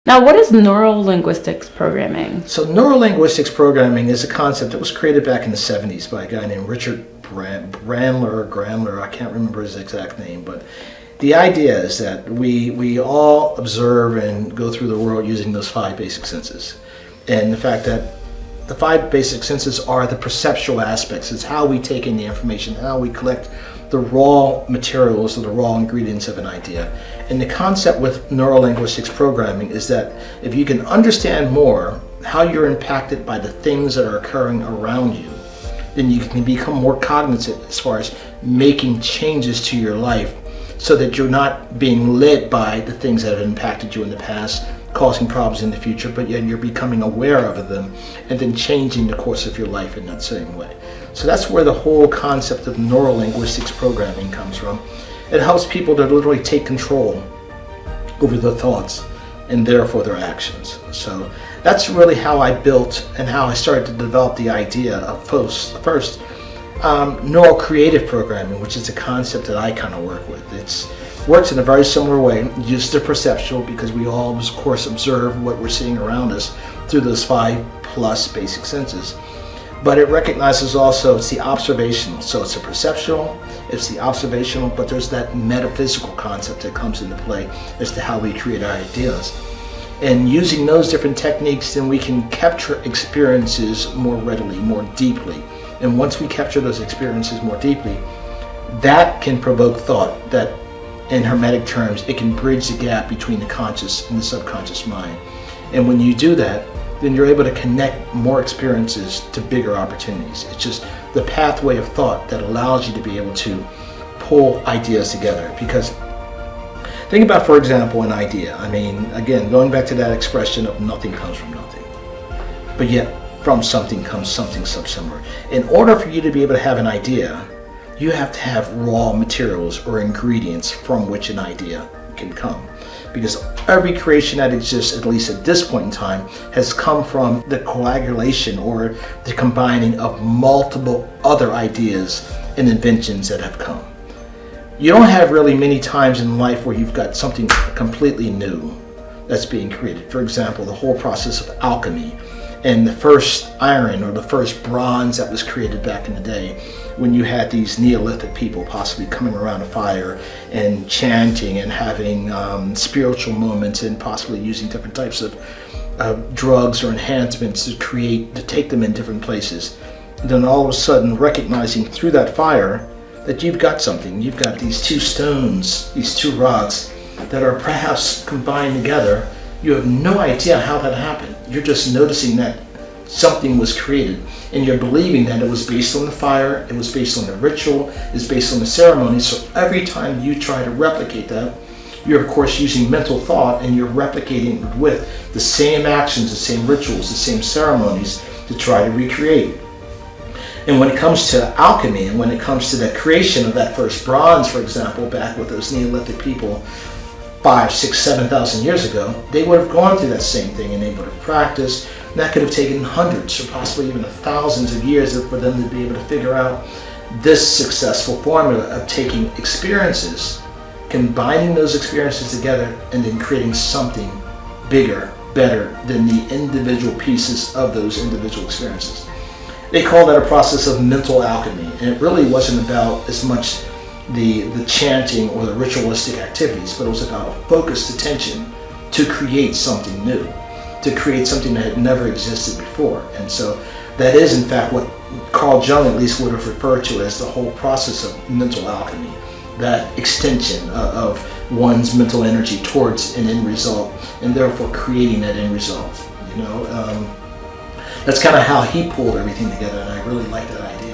Now, what is neuro-linguistics programming? So neuro-linguistics programming is a concept that was created back in the 70s by a guy named Richard Grandler, I can't remember his exact name, but the idea is that we all observe and go through the world using those five basic senses. And the fact that the five basic senses are the perceptual aspects. It's how we take in the information, how we collect the raw materials or the raw ingredients of an idea. And the concept with neuro-linguistics programming is that if you can understand more how you're impacted by the things that are occurring around you, then you can become more cognizant as far as making changes to your life so that you're not being led by the things that have impacted you in the past, causing problems in the future, but yet you're becoming aware of them and then changing the course of your life in that same way. So that's where the whole concept of neuro-linguistics programming comes from. It helps people to literally take control over their thoughts and therefore their actions. So that's really how I built and how I started to develop the idea of first neuro-creative programming, which is a concept that I kind of work with. It works in a very similar way. Uses the perceptual because we all, of course, observe what we're seeing around us through those 5+ basic senses. But it recognizes also it's the observational. So it's the perceptual, it's the observational, but there's that metaphysical concept that comes into play as to how we create our ideas. And using those different techniques, then we can capture experiences more readily, more deeply. And once we capture those experiences more deeply, that can provoke thought that, in hermetic terms, it can bridge the gap between the conscious and the subconscious mind. And when you do that, then you're able to connect more experiences to bigger opportunities. It's just the pathway of thought that allows you to be able to pull ideas together. Because think about, for example, an idea. I mean, again, going back to that expression of nothing comes from nothing, but yet from something comes something similar. In order for you to be able to have an idea, you have to have raw materials or ingredients from which an idea can come. Because every creation that exists, at least at this point in time, has come from the coagulation or the combining of multiple other ideas and inventions that have come. You don't have really many times in life where you've got something completely new that's being created. For example, the whole process of alchemy and the first iron or the first bronze that was created back in the day, when you had these Neolithic people possibly coming around a fire and chanting and having spiritual moments and possibly using different types of drugs or enhancements to take them in different places. And then all of a sudden recognizing through that fire that you've got something. You've got these two stones, these two rocks that are perhaps combined together. You have no idea how that happened. You're just noticing that something was created, and you're believing that it was based on the fire, it was based on the ritual, it's based on the ceremony. So every time you try to replicate that, you're of course using mental thought, and you're replicating with the same actions, the same rituals, the same ceremonies to try to recreate. And when it comes to alchemy, and when it comes to the creation of that first bronze, for example, back with those Neolithic people 5, 6, 7,000 years ago, they would have gone through that same thing, and they would have practiced. And that could have taken hundreds or possibly even thousands of years for them to be able to figure out this successful formula of taking experiences, combining those experiences together, and then creating something bigger, better than the individual pieces of those individual experiences. They call that a process of mental alchemy, and it really wasn't about as much the chanting or the ritualistic activities, but it was about a focused attention to create something new, to create something that had never existed before. And so that is in fact what Carl Jung at least would have referred to as the whole process of mental alchemy, that extension of one's mental energy towards an end result, and therefore creating that end result. That's kind of how he pulled everything together, and I really like that idea.